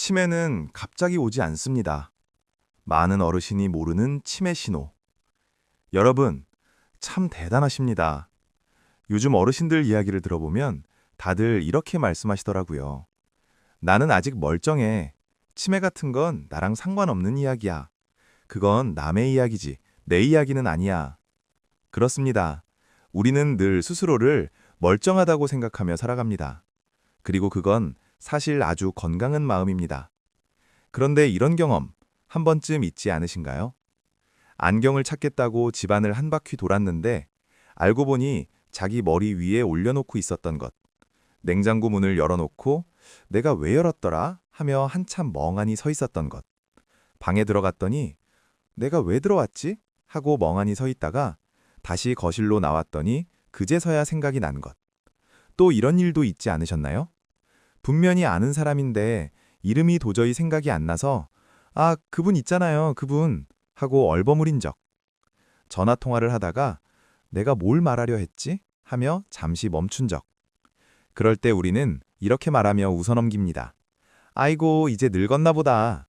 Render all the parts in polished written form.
치매는 갑자기 오지 않습니다. 많은 어르신이 모르는 치매 신호. 여러분, 참 대단하십니다. 요즘 어르신들 이야기를 들어보면 다들 이렇게 말씀하시더라고요. 나는 아직 멀쩡해. 치매 같은 건 나랑 상관없는 이야기야. 그건 남의 이야기지, 내 이야기는 아니야. 그렇습니다. 우리는 늘 스스로를 멀쩡하다고 생각하며 살아갑니다. 그리고 그건 사실 아주 건강한 마음입니다. 그런데 이런 경험 한 번쯤 있지 않으신가요? 안경을 찾겠다고 집안을 한 바퀴 돌았는데 알고 보니 자기 머리 위에 올려놓고 있었던 것. 냉장고 문을 열어놓고 내가 왜 열었더라 하며 한참 멍하니 서 있었던 것. 방에 들어갔더니 내가 왜 들어왔지? 하고 멍하니 서 있다가 다시 거실로 나왔더니 그제서야 생각이 난 것. 또 이런 일도 있지 않으셨나요? 분명히 아는 사람인데 이름이 도저히 생각이 안 나서 아, 그분 있잖아요, 그분 하고 얼버무린 적. 전화 통화를 하다가 내가 뭘 말하려 했지? 하며 잠시 멈춘 적. 그럴 때 우리는 이렇게 말하며 웃어넘깁니다. 아이고, 이제 늙었나 보다.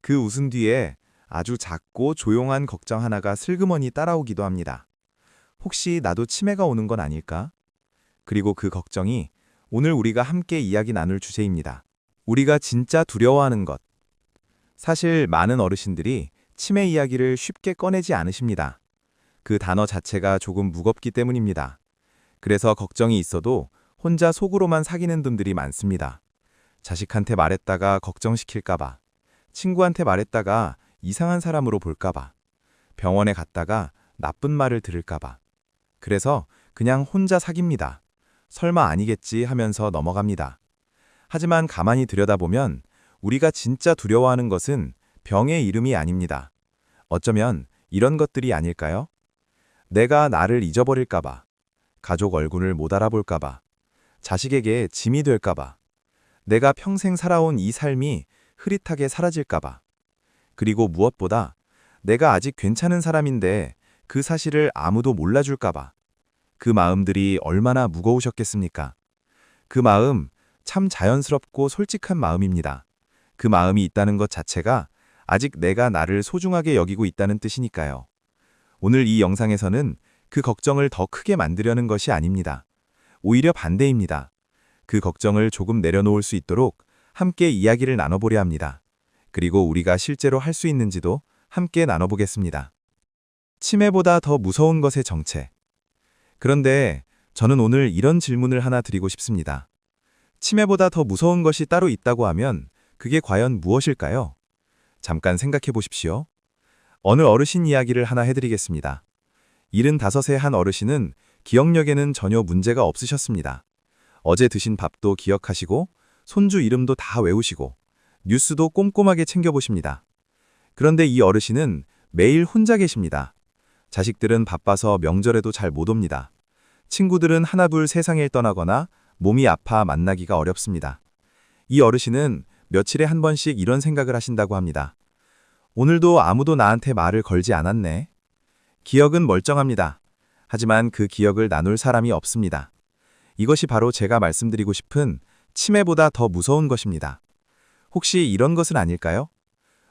그 웃음 뒤에 아주 작고 조용한 걱정 하나가 슬그머니 따라오기도 합니다. 혹시 나도 치매가 오는 건 아닐까? 그리고 그 걱정이 오늘 우리가 함께 이야기 나눌 주제입니다. 우리가 진짜 두려워하는 것. 사실 많은 어르신들이 치매 이야기를 쉽게 꺼내지 않으십니다. 그 단어 자체가 조금 무겁기 때문입니다. 그래서 걱정이 있어도 혼자 속으로만 사귀는 분들이 많습니다. 자식한테 말했다가 걱정시킬까봐, 친구한테 말했다가 이상한 사람으로 볼까봐, 병원에 갔다가 나쁜 말을 들을까봐. 그래서 그냥 혼자 사깁니다. 설마 아니겠지 하면서 넘어갑니다. 하지만 가만히 들여다보면 우리가 진짜 두려워하는 것은 병의 이름이 아닙니다. 어쩌면 이런 것들이 아닐까요? 내가 나를 잊어버릴까봐, 가족 얼굴을 못 알아볼까봐, 자식에게 짐이 될까봐, 내가 평생 살아온 이 삶이 흐릿하게 사라질까봐, 그리고 무엇보다 내가 아직 괜찮은 사람인데 그 사실을 아무도 몰라줄까봐. 그 마음들이 얼마나 무거우셨겠습니까? 그 마음 참 자연스럽고 솔직한 마음입니다. 그 마음이 있다는 것 자체가 아직 내가 나를 소중하게 여기고 있다는 뜻이니까요. 오늘 이 영상에서는 그 걱정을 더 크게 만들려는 것이 아닙니다. 오히려 반대입니다. 그 걱정을 조금 내려놓을 수 있도록 함께 이야기를 나눠보려 합니다. 그리고 우리가 실제로 할 수 있는지도 함께 나눠보겠습니다. 치매보다 더 무서운 것의 정체. 그런데 저는 오늘 이런 질문을 하나 드리고 싶습니다. 치매보다 더 무서운 것이 따로 있다고 하면 그게 과연 무엇일까요? 잠깐 생각해 보십시오. 어느 어르신 이야기를 하나 해드리겠습니다. 75세 한 어르신은 기억력에는 전혀 문제가 없으셨습니다. 어제 드신 밥도 기억하시고 손주 이름도 다 외우시고 뉴스도 꼼꼼하게 챙겨보십니다. 그런데 이 어르신은 매일 혼자 계십니다. 자식들은 바빠서 명절에도 잘 못 옵니다. 친구들은 하나둘 세상을 떠나거나 몸이 아파 만나기가 어렵습니다. 이 어르신은 며칠에 한 번씩 이런 생각을 하신다고 합니다. 오늘도 아무도 나한테 말을 걸지 않았네. 기억은 멀쩡합니다. 하지만 그 기억을 나눌 사람이 없습니다. 이것이 바로 제가 말씀드리고 싶은 치매보다 더 무서운 것입니다. 혹시 이런 것은 아닐까요?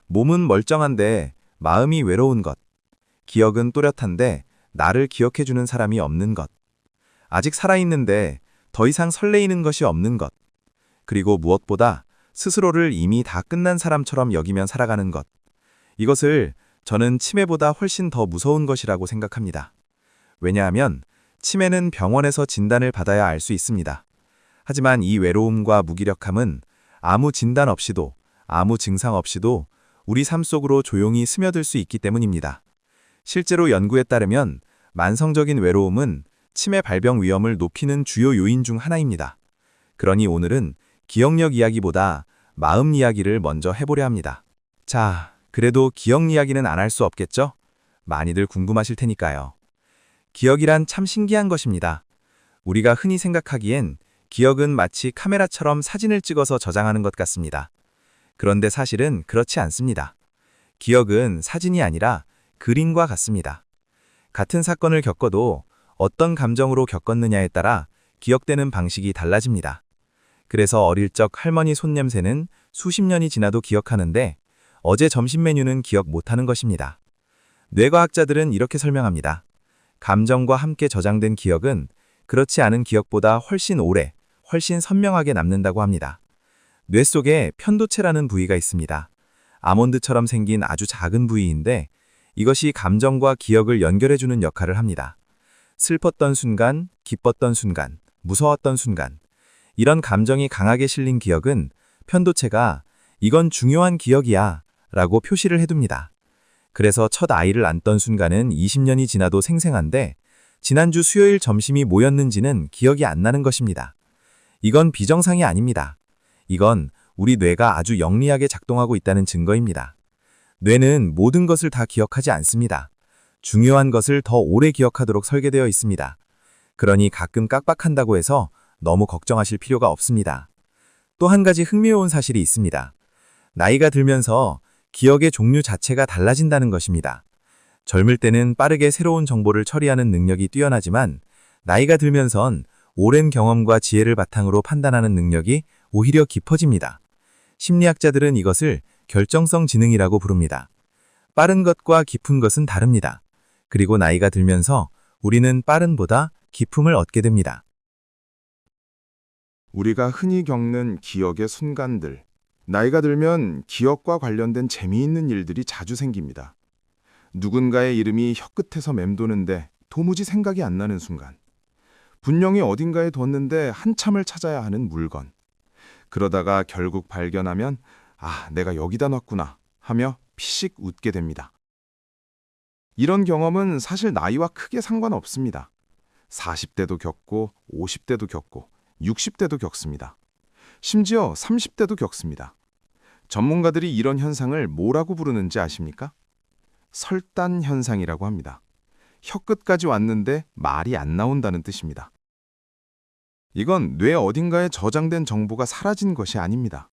몸은 멀쩡한데 마음이 외로운 것. 기억은 또렷한데 나를 기억해주는 사람이 없는 것. 아직 살아있는데 더 이상 설레이는 것이 없는 것. 그리고 무엇보다 스스로를 이미 다 끝난 사람처럼 여기면 살아가는 것. 이것을 저는 치매보다 훨씬 더 무서운 것이라고 생각합니다. 왜냐하면 치매는 병원에서 진단을 받아야 알 수 있습니다. 하지만 이 외로움과 무기력함은 아무 진단 없이도, 아무 증상 없이도 우리 삶 속으로 조용히 스며들 수 있기 때문입니다. 실제로 연구에 따르면 만성적인 외로움은 치매 발병 위험을 높이는 주요 요인 중 하나입니다. 그러니 오늘은 기억력 이야기보다 마음 이야기를 먼저 해보려 합니다. 자, 그래도 기억 이야기는 안 할 수 없겠죠? 많이들 궁금하실 테니까요. 기억이란 참 신기한 것입니다. 우리가 흔히 생각하기엔 기억은 마치 카메라처럼 사진을 찍어서 저장하는 것 같습니다. 그런데 사실은 그렇지 않습니다. 기억은 사진이 아니라 그림과 같습니다. 같은 사건을 겪어도 어떤 감정으로 겪었느냐에 따라 기억되는 방식이 달라집니다. 그래서 어릴 적 할머니 손냄새는 수십 년이 지나도 기억하는데 어제 점심 메뉴는 기억 못하는 것입니다. 뇌과학자들은 이렇게 설명합니다. 감정과 함께 저장된 기억은 그렇지 않은 기억보다 훨씬 오래, 훨씬 선명하게 남는다고 합니다. 뇌 속에 편도체라는 부위가 있습니다. 아몬드처럼 생긴 아주 작은 부위인데 이것이 감정과 기억을 연결해주는 역할을 합니다. 슬펐던 순간, 기뻤던 순간, 무서웠던 순간, 이런 감정이 강하게 실린 기억은 편도체가 이건 중요한 기억이야 라고 표시를 해둡니다. 그래서 첫 아이를 안던 순간은 20년이 지나도 생생한데 지난주 수요일 점심이 뭐였는지는 기억이 안 나는 것입니다. 이건 비정상이 아닙니다. 이건 우리 뇌가 아주 영리하게 작동하고 있다는 증거입니다. 뇌는 모든 것을 다 기억하지 않습니다. 중요한 것을 더 오래 기억하도록 설계되어 있습니다. 그러니 가끔 깜빡한다고 해서 너무 걱정하실 필요가 없습니다. 또 한 가지 흥미로운 사실이 있습니다. 나이가 들면서 기억의 종류 자체가 달라진다는 것입니다. 젊을 때는 빠르게 새로운 정보를 처리하는 능력이 뛰어나지만 나이가 들면선 오랜 경험과 지혜를 바탕으로 판단하는 능력이 오히려 깊어집니다. 심리학자들은 이것을 결정성 지능이라고 부릅니다. 빠른 것과 깊은 것은 다릅니다. 그리고 나이가 들면서 우리는 빠른보다 깊음을 얻게 됩니다. 우리가 흔히 겪는 기억의 순간들. 나이가 들면 기억과 관련된 재미있는 일들이 자주 생깁니다. 누군가의 이름이 혀끝에서 맴도는데 도무지 생각이 안 나는 순간. 분명히 어딘가에 뒀는데 한참을 찾아야 하는 물건. 그러다가 결국 발견하면 아, 내가 여기다 놨구나 하며 피식 웃게 됩니다. 이런 경험은 사실 나이와 크게 상관없습니다. 40대도 겪고 50대도 겪고 60대도 겪습니다. 심지어 30대도 겪습니다. 전문가들이 이런 현상을 뭐라고 부르는지 아십니까? 설단 현상이라고 합니다. 혀끝까지 왔는데 말이 안 나온다는 뜻입니다. 이건 뇌 어딘가에 저장된 정보가 사라진 것이 아닙니다.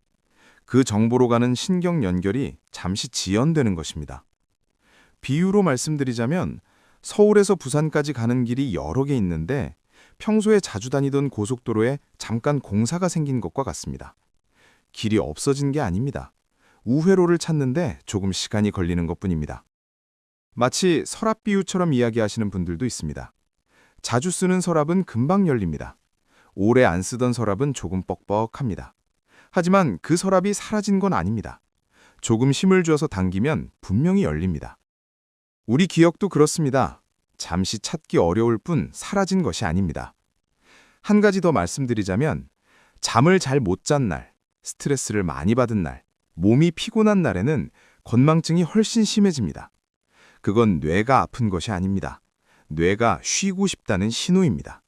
그 정보로 가는 신경 연결이 잠시 지연되는 것입니다. 비유로 말씀드리자면 서울에서 부산까지 가는 길이 여러 개 있는데 평소에 자주 다니던 고속도로에 잠깐 공사가 생긴 것과 같습니다. 길이 없어진 게 아닙니다. 우회로를 찾는데 조금 시간이 걸리는 것뿐입니다. 마치 서랍 비유처럼 이야기하시는 분들도 있습니다. 자주 쓰는 서랍은 금방 열립니다. 오래 안 쓰던 서랍은 조금 뻑뻑합니다. 하지만 그 서랍이 사라진 건 아닙니다. 조금 힘을 줘서 당기면 분명히 열립니다. 우리 기억도 그렇습니다. 잠시 찾기 어려울 뿐 사라진 것이 아닙니다. 한 가지 더 말씀드리자면 잠을 잘 못 잔 날, 스트레스를 많이 받은 날, 몸이 피곤한 날에는 건망증이 훨씬 심해집니다. 그건 뇌가 아픈 것이 아닙니다. 뇌가 쉬고 싶다는 신호입니다.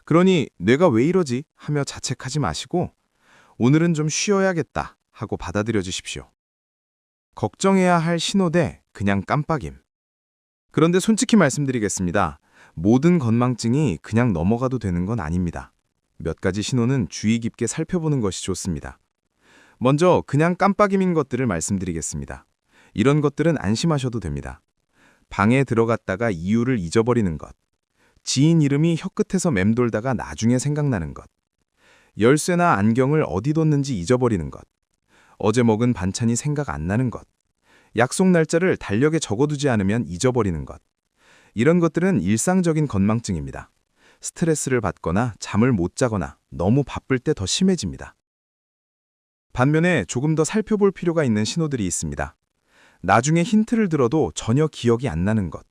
그러니 뇌가 왜 이러지 하며 자책하지 마시고 오늘은 좀 쉬어야겠다 하고 받아들여 주십시오. 걱정해야 할 신호 대 그냥 깜빡임. 그런데 솔직히 말씀드리겠습니다. 모든 건망증이 그냥 넘어가도 되는 건 아닙니다. 몇 가지 신호는 주의 깊게 살펴보는 것이 좋습니다. 먼저 그냥 깜빡임인 것들을 말씀드리겠습니다. 이런 것들은 안심하셔도 됩니다. 방에 들어갔다가 이유를 잊어버리는 것, 지인 이름이 혀끝에서 맴돌다가 나중에 생각나는 것, 열쇠나 안경을 어디 뒀는지 잊어버리는 것, 어제 먹은 반찬이 생각 안 나는 것, 약속 날짜를 달력에 적어두지 않으면 잊어버리는 것. 이런 것들은 일상적인 건망증입니다. 스트레스를 받거나 잠을 못 자거나 너무 바쁠 때 더 심해집니다. 반면에 조금 더 살펴볼 필요가 있는 신호들이 있습니다. 나중에 힌트를 들어도 전혀 기억이 안 나는 것,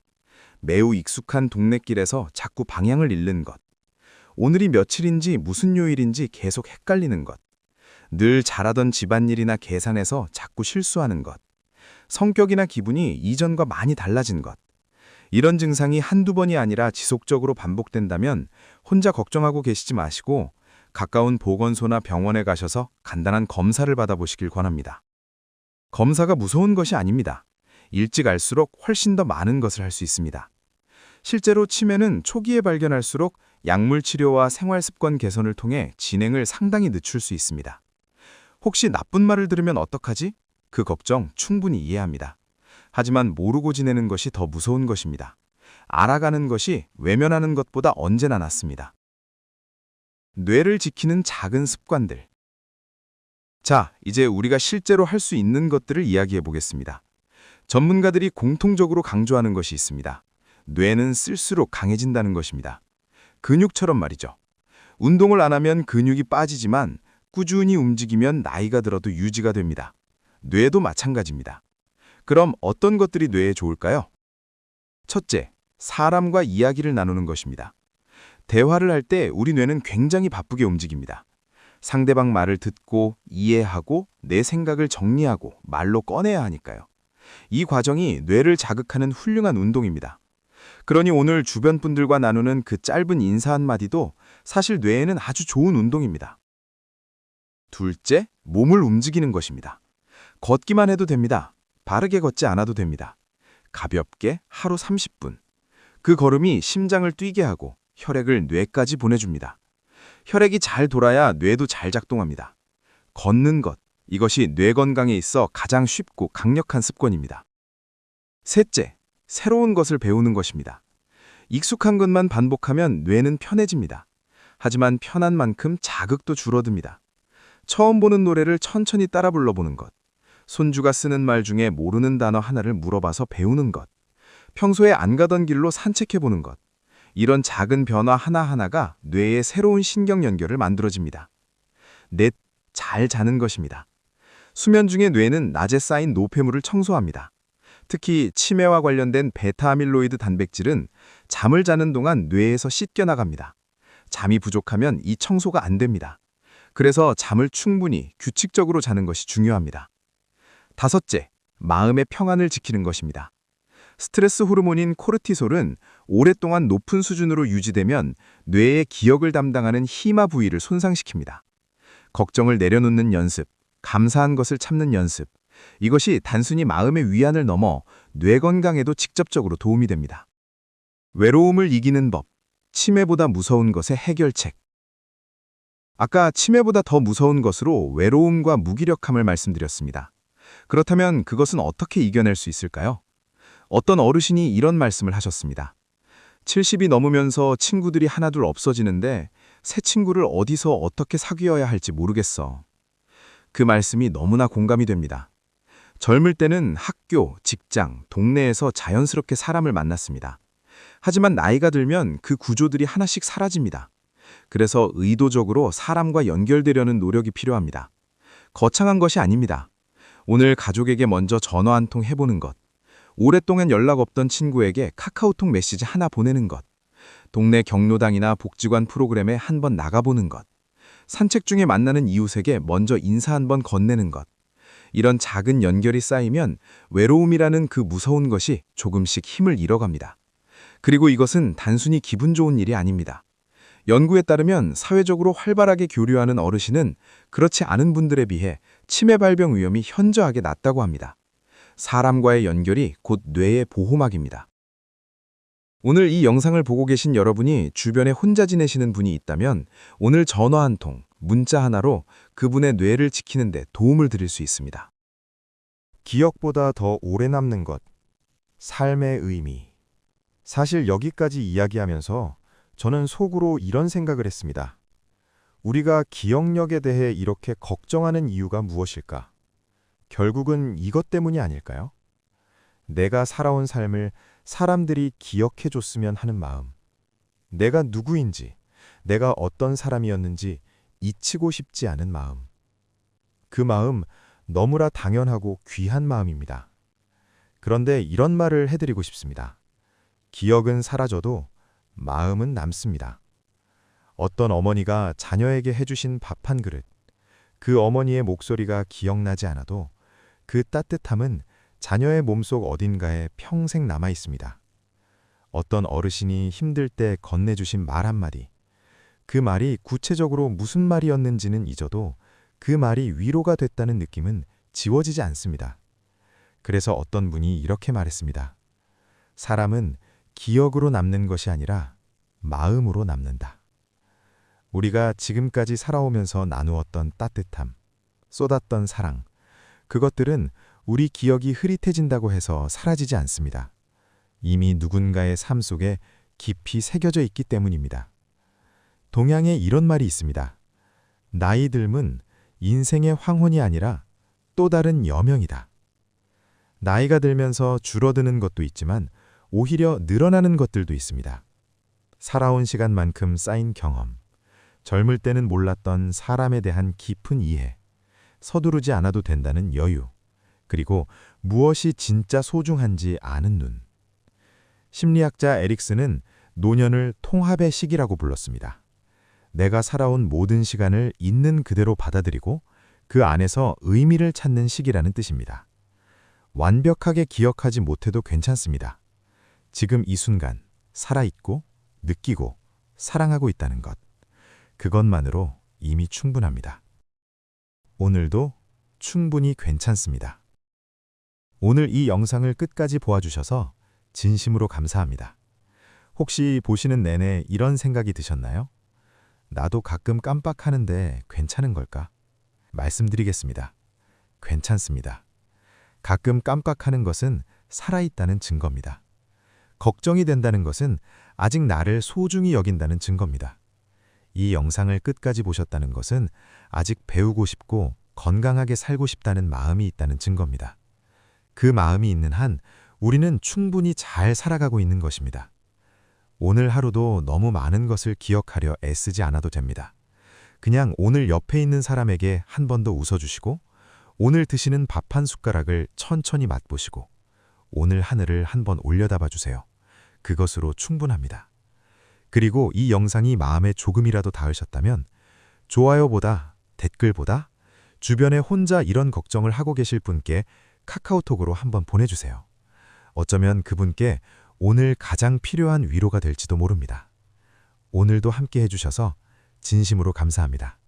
매우 익숙한 동네길에서 자꾸 방향을 잃는 것, 오늘이 며칠인지 무슨 요일인지 계속 헷갈리는 것, 늘 잘하던 집안일이나 계산에서 자꾸 실수하는 것, 성격이나 기분이 이전과 많이 달라진 것. 이런 증상이 한두 번이 아니라 지속적으로 반복된다면 혼자 걱정하고 계시지 마시고 가까운 보건소나 병원에 가셔서 간단한 검사를 받아보시길 권합니다. 검사가 무서운 것이 아닙니다. 일찍 알수록 훨씬 더 많은 것을 할 수 있습니다. 실제로 치매는 초기에 발견할수록 약물 치료와 생활 습관 개선을 통해 진행을 상당히 늦출 수 있습니다. 혹시 나쁜 말을 들으면 어떡하지? 그 걱정 충분히 이해합니다. 하지만 모르고 지내는 것이 더 무서운 것입니다. 알아가는 것이 외면하는 것보다 언제나 낫습니다. 뇌를 지키는 작은 습관들. 자, 이제 우리가 실제로 할 수 있는 것들을 이야기해 보겠습니다. 전문가들이 공통적으로 강조하는 것이 있습니다. 뇌는 쓸수록 강해진다는 것입니다. 근육처럼 말이죠. 운동을 안 하면 근육이 빠지지만 꾸준히 움직이면 나이가 들어도 유지가 됩니다. 뇌도 마찬가지입니다. 그럼 어떤 것들이 뇌에 좋을까요? 첫째, 사람과 이야기를 나누는 것입니다. 대화를 할 때 우리 뇌는 굉장히 바쁘게 움직입니다. 상대방 말을 듣고 이해하고 내 생각을 정리하고 말로 꺼내야 하니까요. 이 과정이 뇌를 자극하는 훌륭한 운동입니다. 그러니 오늘 주변 분들과 나누는 그 짧은 인사 한마디도 사실 뇌에는 아주 좋은 운동입니다. 둘째, 몸을 움직이는 것입니다. 걷기만 해도 됩니다. 바르게 걷지 않아도 됩니다. 가볍게 하루 30분. 그 걸음이 심장을 뛰게 하고 혈액을 뇌까지 보내줍니다. 혈액이 잘 돌아야 뇌도 잘 작동합니다. 걷는 것, 이것이 뇌 건강에 있어 가장 쉽고 강력한 습관입니다. 셋째, 새로운 것을 배우는 것입니다. 익숙한 것만 반복하면 뇌는 편해집니다. 하지만 편한 만큼 자극도 줄어듭니다. 처음 보는 노래를 천천히 따라 불러보는 것, 손주가 쓰는 말 중에 모르는 단어 하나를 물어봐서 배우는 것, 평소에 안 가던 길로 산책해보는 것, 이런 작은 변화 하나하나가 뇌에 새로운 신경 연결을 만들어집니다. 넷, 잘 자는 것입니다. 수면 중에 뇌는 낮에 쌓인 노폐물을 청소합니다. 특히 치매와 관련된 베타아밀로이드 단백질은 잠을 자는 동안 뇌에서 씻겨나갑니다. 잠이 부족하면 이 청소가 안 됩니다. 그래서 잠을 충분히 규칙적으로 자는 것이 중요합니다. 다섯째, 마음의 평안을 지키는 것입니다. 스트레스 호르몬인 코르티솔은 오랫동안 높은 수준으로 유지되면 뇌의 기억을 담당하는 히마 부위를 손상시킵니다. 걱정을 내려놓는 연습, 감사한 것을 참는 연습, 이것이 단순히 마음의 위안을 넘어 뇌 건강에도 직접적으로 도움이 됩니다. 외로움을 이기는 법, 치매보다 무서운 것의 해결책. 아까 치매보다 더 무서운 것으로 외로움과 무기력함을 말씀드렸습니다. 그렇다면 그것은 어떻게 이겨낼 수 있을까요? 어떤 어르신이 이런 말씀을 하셨습니다. 70이 넘으면서 친구들이 하나둘 없어지는데 새 친구를 어디서 어떻게 사귀어야 할지 모르겠어. 그 말씀이 너무나 공감이 됩니다. 젊을 때는 학교, 직장, 동네에서 자연스럽게 사람을 만났습니다. 하지만 나이가 들면 그 구조들이 하나씩 사라집니다. 그래서 의도적으로 사람과 연결되려는 노력이 필요합니다. 거창한 것이 아닙니다. 오늘 가족에게 먼저 전화 한 통 해보는 것, 오랫동안 연락 없던 친구에게 카카오톡 메시지 하나 보내는 것, 동네 경로당이나 복지관 프로그램에 한번 나가보는 것, 산책 중에 만나는 이웃에게 먼저 인사 한번 건네는 것, 이런 작은 연결이 쌓이면 외로움이라는 그 무서운 것이 조금씩 힘을 잃어갑니다. 그리고 이것은 단순히 기분 좋은 일이 아닙니다. 연구에 따르면 사회적으로 활발하게 교류하는 어르신은 그렇지 않은 분들에 비해 치매 발병 위험이 현저하게 낮다고 합니다. 사람과의 연결이 곧 뇌의 보호막입니다. 오늘 이 영상을 보고 계신 여러분이 주변에 혼자 지내시는 분이 있다면 오늘 전화 한 통, 문자 하나로 그분의 뇌를 지키는 데 도움을 드릴 수 있습니다. 기억보다 더 오래 남는 것, 삶의 의미. 사실 여기까지 이야기하면서 저는 속으로 이런 생각을 했습니다. 우리가 기억력에 대해 이렇게 걱정하는 이유가 무엇일까? 결국은 이것 때문이 아닐까요? 내가 살아온 삶을 사람들이 기억해줬으면 하는 마음. 내가 누구인지, 내가 어떤 사람이었는지 잊히고 싶지 않은 마음. 그 마음 너무나 당연하고 귀한 마음입니다. 그런데 이런 말을 해드리고 싶습니다. 기억은 사라져도 마음은 남습니다. 어떤 어머니가 자녀에게 해주신 밥 한 그릇, 그 어머니의 목소리가 기억나지 않아도 그 따뜻함은 자녀의 몸속 어딘가에 평생 남아 있습니다. 어떤 어르신이 힘들 때 건네주신 말 한마디, 그 말이 구체적으로 무슨 말이었는지는 잊어도 그 말이 위로가 됐다는 느낌은 지워지지 않습니다. 그래서 어떤 분이 이렇게 말했습니다. 사람은 기억으로 남는 것이 아니라 마음으로 남는다. 우리가 지금까지 살아오면서 나누었던 따뜻함, 쏟았던 사랑, 그것들은 우리 기억이 흐릿해진다고 해서 사라지지 않습니다. 이미 누군가의 삶 속에 깊이 새겨져 있기 때문입니다. 동양에 이런 말이 있습니다. 나이 들면 인생의 황혼이 아니라 또 다른 여명이다. 나이가 들면서 줄어드는 것도 있지만 오히려 늘어나는 것들도 있습니다. 살아온 시간만큼 쌓인 경험, 젊을 때는 몰랐던 사람에 대한 깊은 이해, 서두르지 않아도 된다는 여유, 그리고 무엇이 진짜 소중한지 아는 눈. 심리학자 에릭슨은 노년을 통합의 시기라고 불렀습니다. 내가 살아온 모든 시간을 있는 그대로 받아들이고 그 안에서 의미를 찾는 시기라는 뜻입니다. 완벽하게 기억하지 못해도 괜찮습니다. 지금 이 순간 살아있고 느끼고 사랑하고 있다는 것. 그것만으로 이미 충분합니다. 오늘도 충분히 괜찮습니다. 오늘 이 영상을 끝까지 보아주셔서 진심으로 감사합니다. 혹시 보시는 내내 이런 생각이 드셨나요? 나도 가끔 깜빡하는데 괜찮은 걸까? 말씀드리겠습니다. 괜찮습니다. 가끔 깜빡하는 것은 살아있다는 증거입니다. 걱정이 된다는 것은 아직 나를 소중히 여긴다는 증거입니다. 이 영상을 끝까지 보셨다는 것은 아직 배우고 싶고 건강하게 살고 싶다는 마음이 있다는 증거입니다. 그 마음이 있는 한 우리는 충분히 잘 살아가고 있는 것입니다. 오늘 하루도 너무 많은 것을 기억하려 애쓰지 않아도 됩니다. 그냥 오늘 옆에 있는 사람에게 한 번 더 웃어주시고 오늘 드시는 밥 한 숟가락을 천천히 맛보시고 오늘 하늘을 한번 올려다봐 주세요. 그것으로 충분합니다. 그리고 이 영상이 마음에 조금이라도 닿으셨다면 좋아요보다 댓글보다 주변에 혼자 이런 걱정을 하고 계실 분께 카카오톡으로 한번 보내주세요. 어쩌면 그분께 오늘 가장 필요한 위로가 될지도 모릅니다. 오늘도 함께 해주셔서 진심으로 감사합니다.